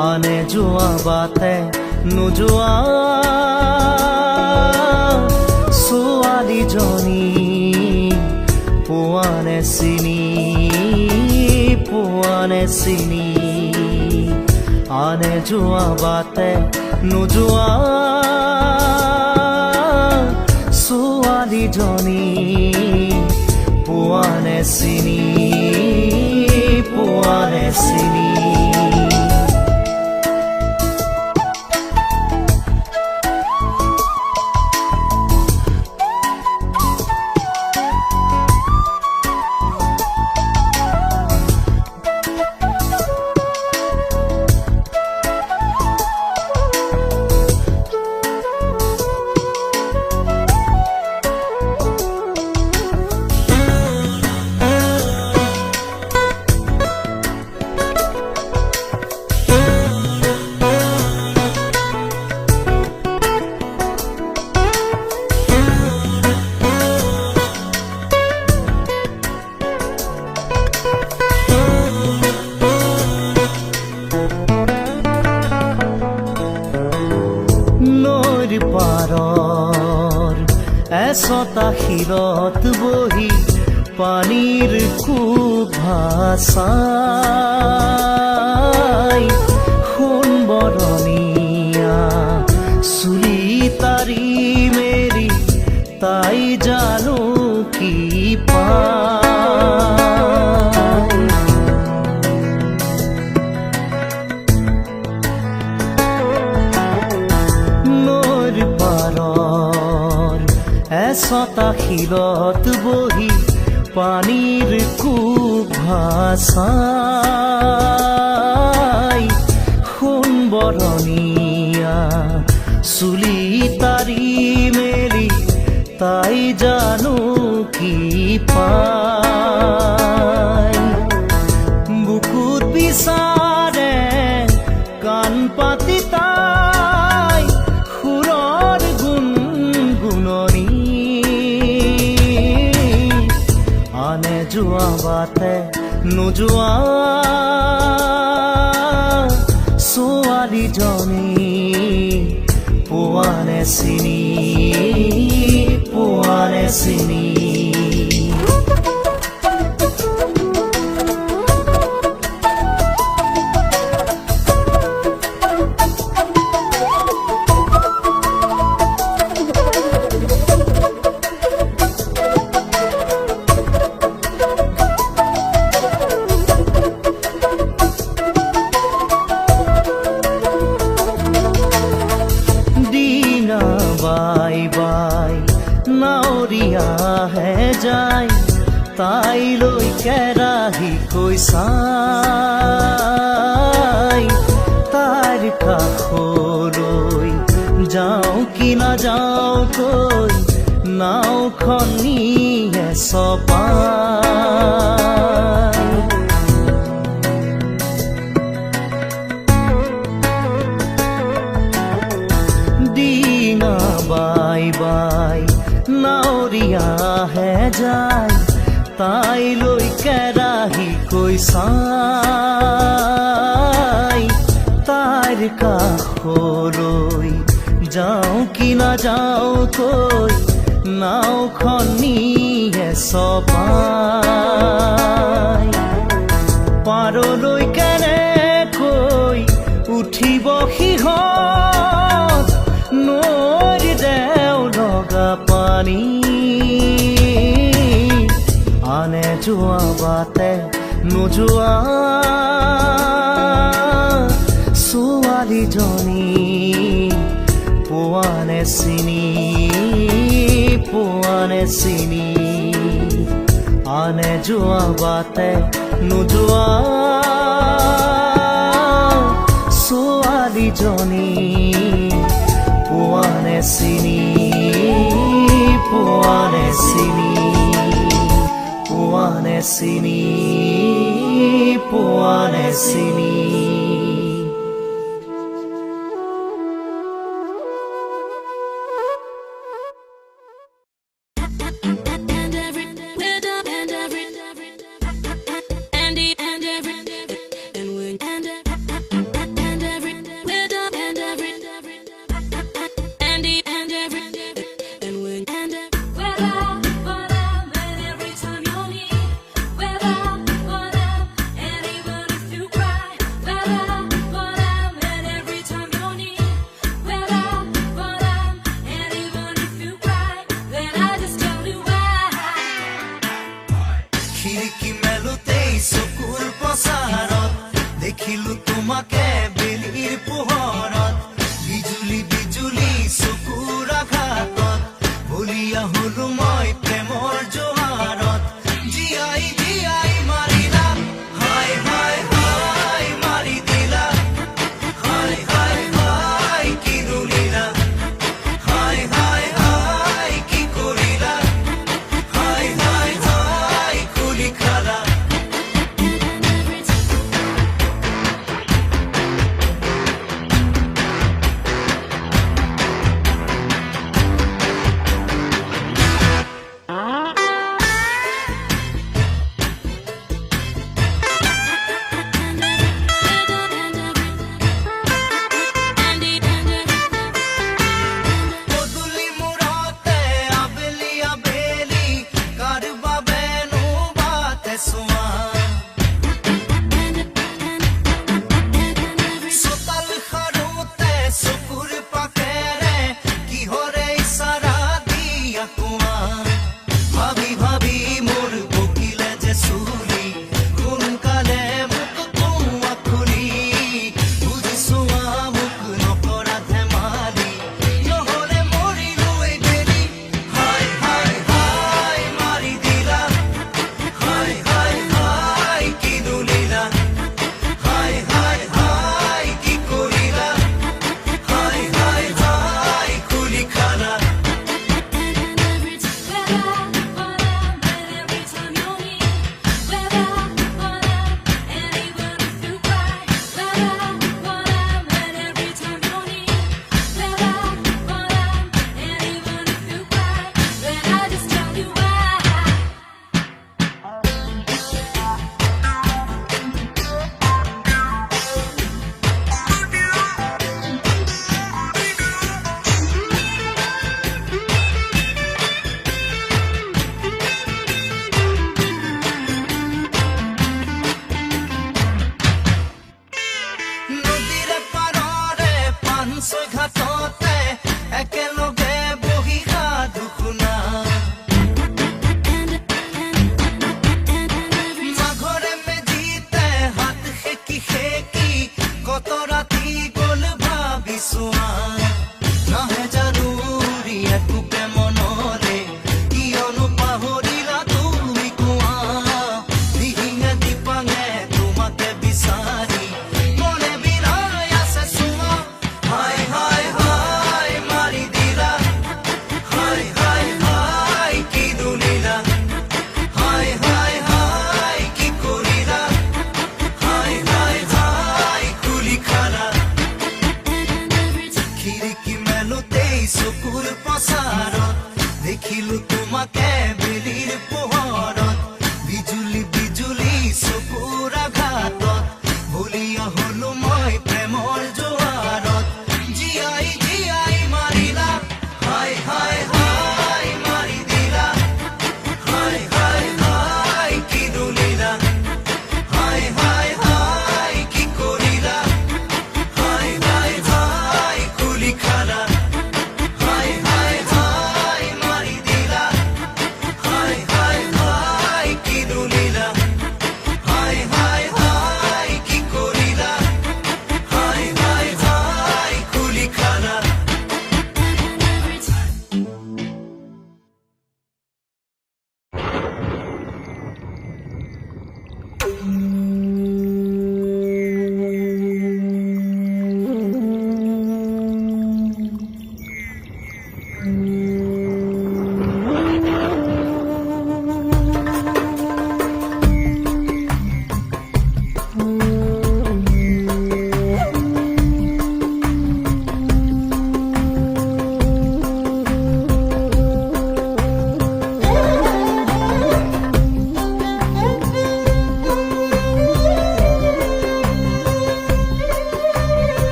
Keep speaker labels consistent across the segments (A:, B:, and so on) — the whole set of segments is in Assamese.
A: আনে যোৱা বাটে নোযোৱা ছোৱালীজনী পোৱানে চিনি আনে যোৱা বাটে নোযোৱা ছোৱালীজনী পোৱানে চিনি পাৰৰ এচটা শিৰত বহি পানীৰ কোব ভাচাই সোণবৰণীয়া চুলি তাৰি মেৰি তাই জানো কি এচটা শিৰত বহি পানীৰ কোব ভাচাই সোণবৰণীয়া চুলি তাৰি মেলি তাই জানো কি পায় বুকুত বিচাৰে কাণ পাতি তাই সুৰৰ গুণগুণনি আনে যোৱা বাটে নোযোৱা ছোৱালীজনী পোৱানে চিনি নাৱৰীয়াহে যায় তাইলৈ কেৰাহী কৈ চাই তাইৰ কাষলৈ যাওঁ কি নাযাওঁ কৈ নাওখন নিয়ে চপাই দিনা বাই বাই নাৱৰীয়াহে যায় তাইলৈ কেৰাহী কৈ চাই তাইৰ কাষলৈ যাওঁ কি নাযাওঁ কৈ নাওখন নিয়ে চপাই পাৰলৈ কেনেকৈ উঠিব সিহঁত নৈৰ দেও লগা পানী আনে যোৱা বাটে নোযোৱা ছোৱালীজনী পোৱানে চিনি আনে যোৱা বাটে নোযোৱা ছোৱালীজনী পোৱানে চিনি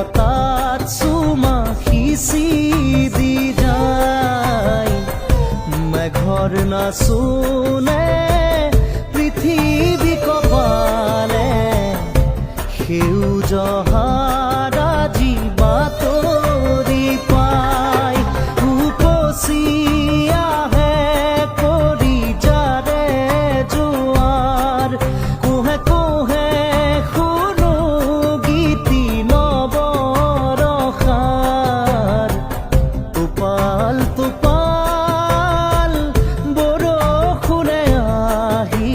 A: পতাত চুমা সিঁচি দি যায় মেঘৰ নাচোনে পৃথিৱী কপালে সেউজ হাৰাজি বাতৰি পাই উপচি আহে কৰি যাৰে জোৱাৰ কোহে কোহে শুনো গীতি নৱৰসাৰ টোপাল টোপাল বৰষুণে আহি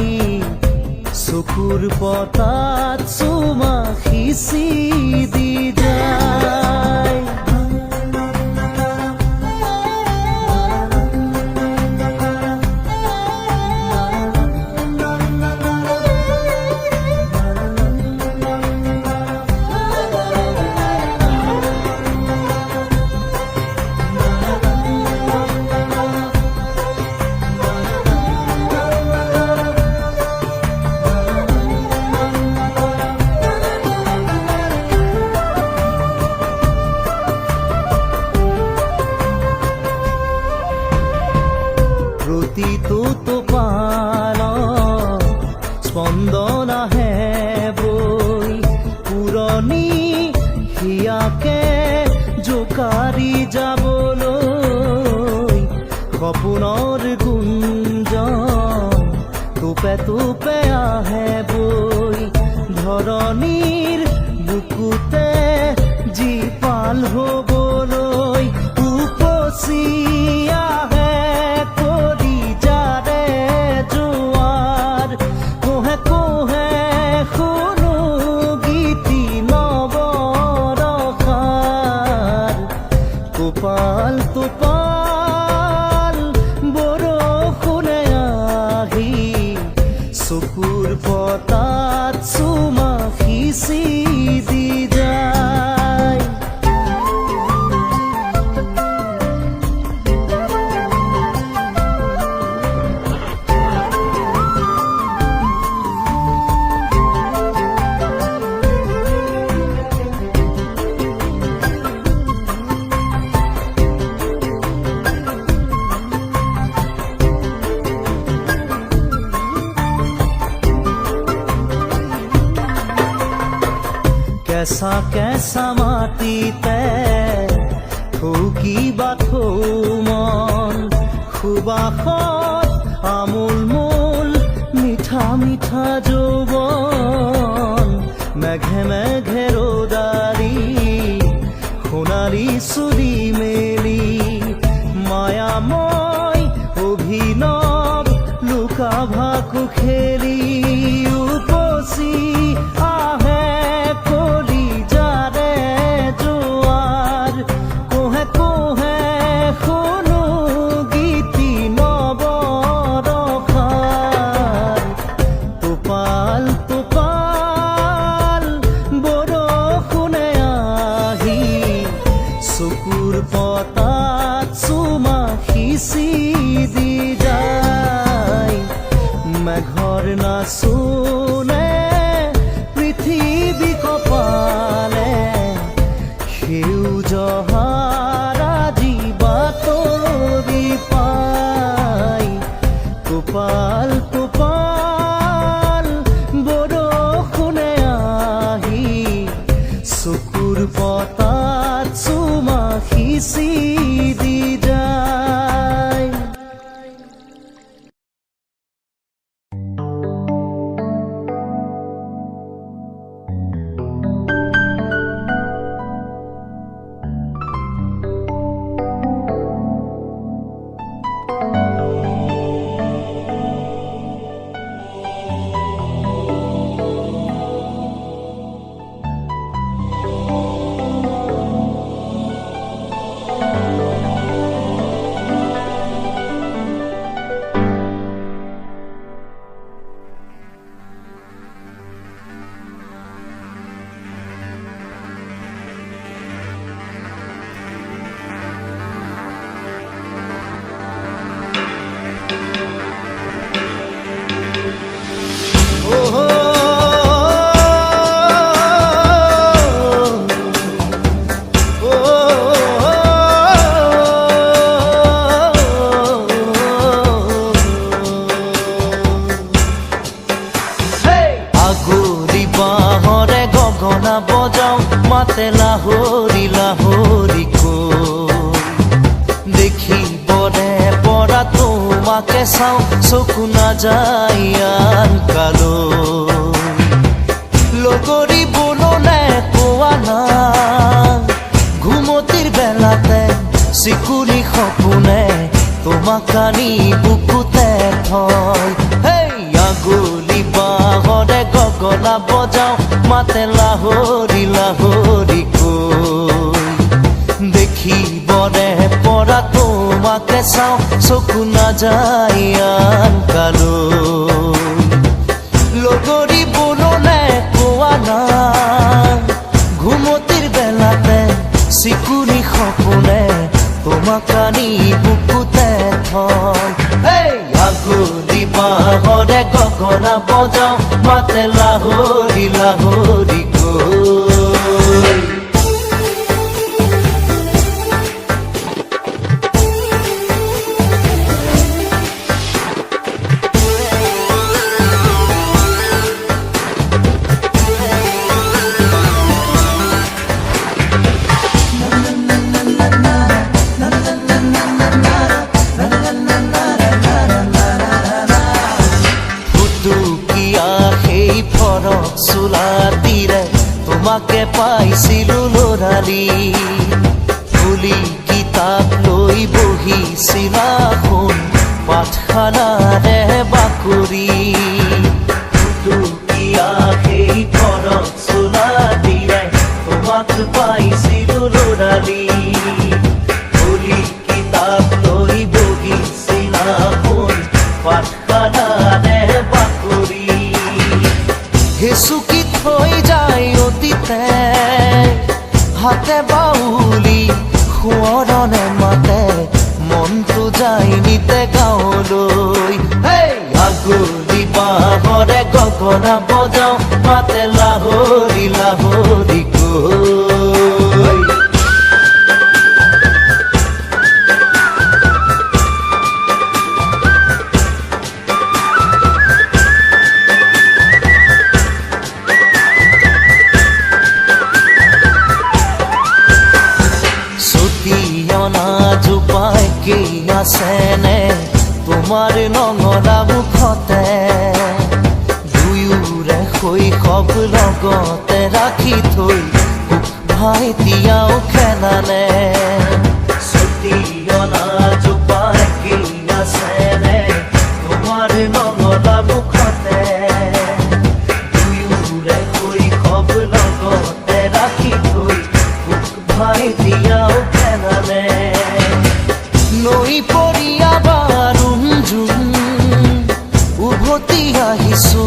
A: চকুৰ পতাত চুমা সিঁচি দি যায় প্ৰতিটো টোপালত স্পন্দন আহে বৈ পুৰণি হিয়াকে জোকাৰি যাবলৈ সপোনৰ গুঞ্জন টোপে টোপে আহে বৈ ধৰণীৰ বুকুতে জীপাল হ'বলৈ উপচি আহে কৰি যাৰে জোৱাৰ কোহে কোহে শুনো গীতি নৱৰসাৰ টোপাল টোপাল বৰষুণে আহি চকুৰ পতাত চুমা সিঁচি দি যায় কেঁচা কেঁচা মাটিতে থৌকিবা থৌ মন সুবাসত আমোল মোল মিঠা মিঠা যৌৱন মেঘে মেঘে ৰ'দাৰি সোণালী চুৰি মেলি মায়াময় অভিনৱ লুকা ভাকু খেলি উপচি আহে কৰি যাৰে জোৱাৰ কোহে কোহে শুনো গীতি নৱৰসাৰ টোপাল টোপাল বৰষুণে আহি চকুৰ পতাত চুমা সিঁচি দি যায় মেঘৰ নাচোনে পৃথিৱী কপালে সেউজ হাৰাজি বাতৰি পাই টোপাল টোপাল বৰষুণে আহি চকুৰ পতাত চুমা সিঁচি দি যায় গগনা বজাও মাতে লাহৰি লাহৰি কৈ দেখিবনে পৰা তোমাকে চাওঁ চকু নাযায় আন কালৈ লগৰী বননে কোৱা না ঘুমতিৰ বেলাতে চিকুনি সপোনে তোমাক আনি বুকুতে থয় হেই আগুলি বাহৰে গগনা বজাও মাতে লাহৰি লাহৰি কৈ দেখিবনে পৰা তোমাকে চাওঁ চকু নাযায় আন কালৈ লগৰী বননে কোৱা না ঘুমতিৰ বেলাতে চিকুনি সপোনে তোমাক আনি বুকুতে থয় হেই আগুলি বাহৰে গগনা বজাও মাতে লাহৰি লাহৰি কৈ চোলাতিৰে তোমাকে পাইছিলো লৰালি ফুলি কিতাপ লৈ বহিছিলা শুন পাঠখানাৰে বাকৰি ফুটুকীয়া সেই ঘৰত চোলাতিৰে তোমাক পাইছিলো লৰালি ফুলি কিতাপ লৈ বহিছিলা শুন পাঠখানাৰে বাকৰি হেচুকি থৈ যায় অতীতে হাতে বাউলি সোঁৱৰণে মাতে মনটো যায় নিতে গাঁৱলৈ হেই আগুলি বাহৰে গগনা বজাও মাতে লাহৰি লাহৰি কৈ আছেনে তোমাৰ নঙৰা মুখতে দুয়োৰে শৈশৱ লগতে ৰাখি থৈ ভাইটিয়াও খেলানে চুটিয়না জোপাই কি আছেনে তোমাৰ নঙৰা মুখতে দুয়োৰে শৈশৱ লগতে ৰাখি থৈ ভাইটিয়াও খেলানে নৈ পৰিয়া বাৰুম জুম উভতি আহিছো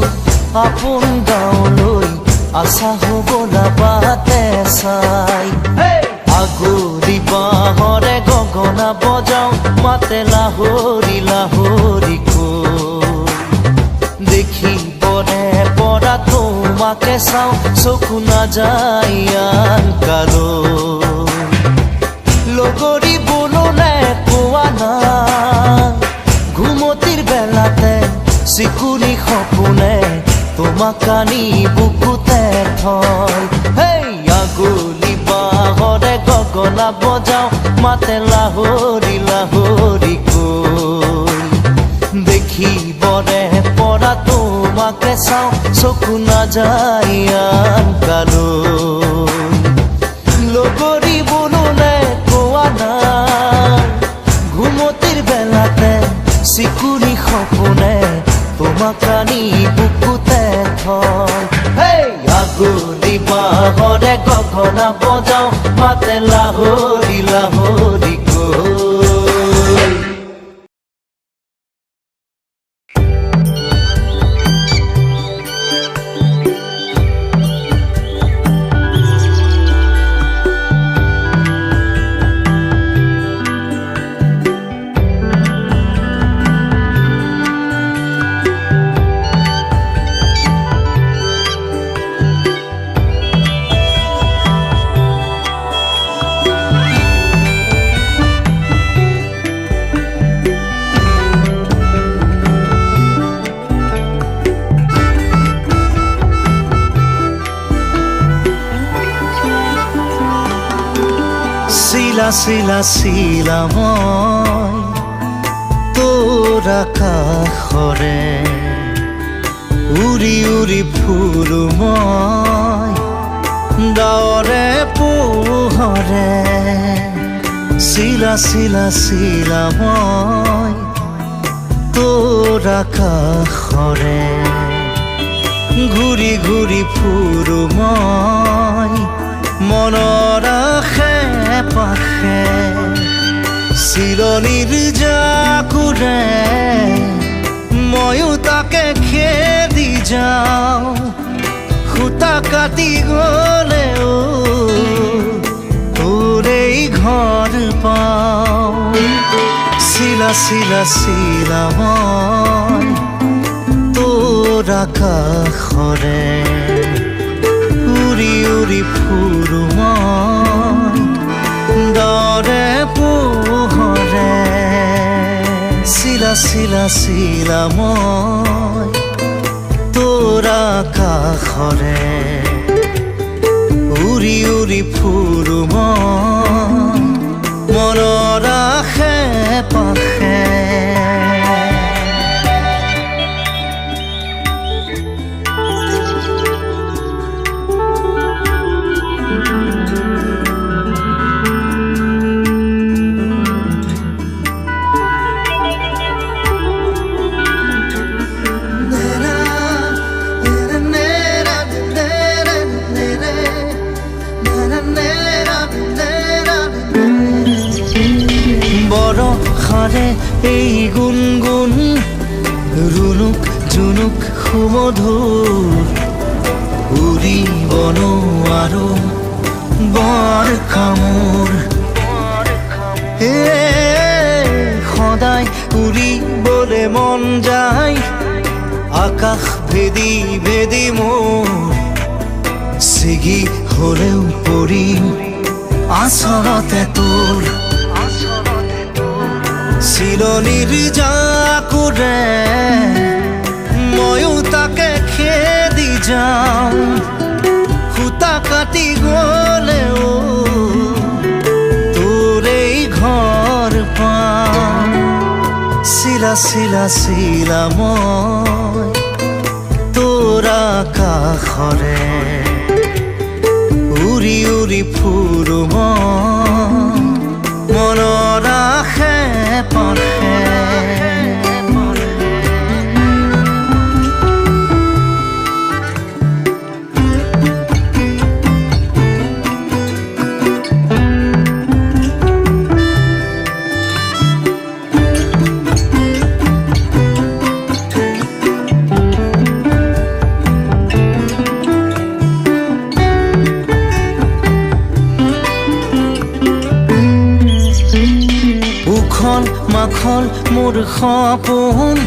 A: আপোন গাঁৱলৈ আশা হ'বলা বাটে চাই আগুলি বাহৰে গগনা বজাও মাতে লাহৰি লাহৰি কৈ দেখিবনে পৰা তোমাকে চাওঁ চকু নাযায় আন কালৈ লগৰী বননে কোৱা না ঘুমতিৰ বেলাতে চিকুনি সপোনে তোমাক আনি বুকুতে থয় হেই আগুলি বাহৰে গগনা বজাও মাতে লাহৰি লাহৰি কৈ দেখিবনে পৰা তোমাকে চাওঁ চকু নাযায় আন কালৈ লগৰী বননে কোৱা না ঘুমতিৰ বেলাতে চিকুনি সপোনে তোমাক আনি বুকুতে থয় হেই আগুলি বাহৰে গগনা বজাও মাতে লাহৰি লাহৰি কৈ চিলা চিলা চিলা মই তোৰ আকাশৰে উৰি উৰি ফুৰো মই ডাৱৰে পোহৰে চিলা চিলা চিলা মই তোৰ আকাশৰে ঘূৰি ঘূৰি ফুৰো মই মনৰ আশে পাশে চিলনিৰ জাকুৰে ময়ো তাকে খেদি যাওঁ সূতা কাটি গ'লেও তোৰেই ঘৰ পাওঁ চিলা চিলা চিলা মই তোৰ আকাশৰে উৰি উৰি ফুৰো মই ডাৱৰে পোহৰে চিলা চিলা চিলা মই তোৰ আকাশৰে উৰি উৰি ফুৰো মই মনৰ আশে পাশে বৰষাৰে এই গুণগুণ ৰুণুক জুনুক সুমধুৰ উৰিব নোৱাৰো বৰ কামোৰ সদায় উৰিবলে মন যায় আকাশ ভেদি ভেদি মোৰ ছিগি হলেও পৰিম আচলতে তোৰ চিলনিৰ জাকুৰে ময়ো তাকে খেদি যাওঁ সূতা কাটি গ'লেও তোৰেই ঘৰ পাওঁ চিলা চিলা চিলা মই তোৰ আকাশৰে উৰি উৰি ফুৰো মই মনৰ আশে পাশে মাখল মোৰ সপোন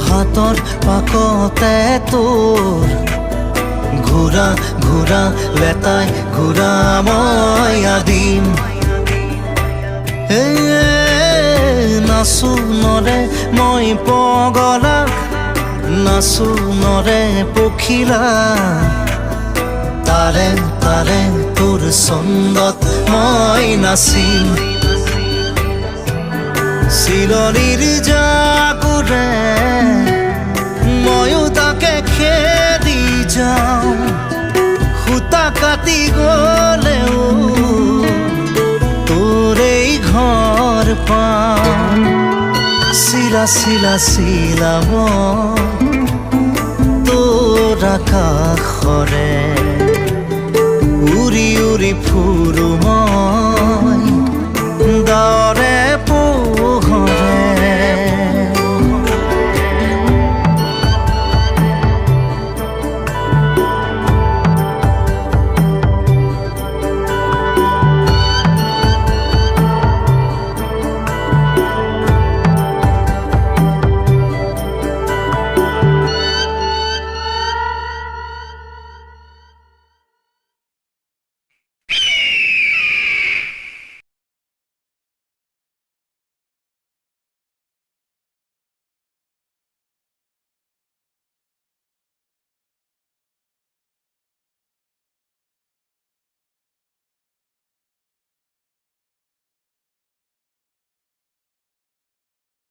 A: হাতৰ পাকতে তোৰ ঘূৰা ঘূৰা লেতাই ঘূৰা মই আদিম নাচো নৰে মই পগলা নাচো নৰে পখিলা তাৰে তাৰে তোৰ ছন্দত মই নাচিম চিলনিৰ জাকুৰে ময়ো তাকে খেদি যাওঁ সূতা কাটি গ'লেও তোৰেই ঘৰ পাওঁ চিলা চিলা চিলা মই তোৰ আকাশৰে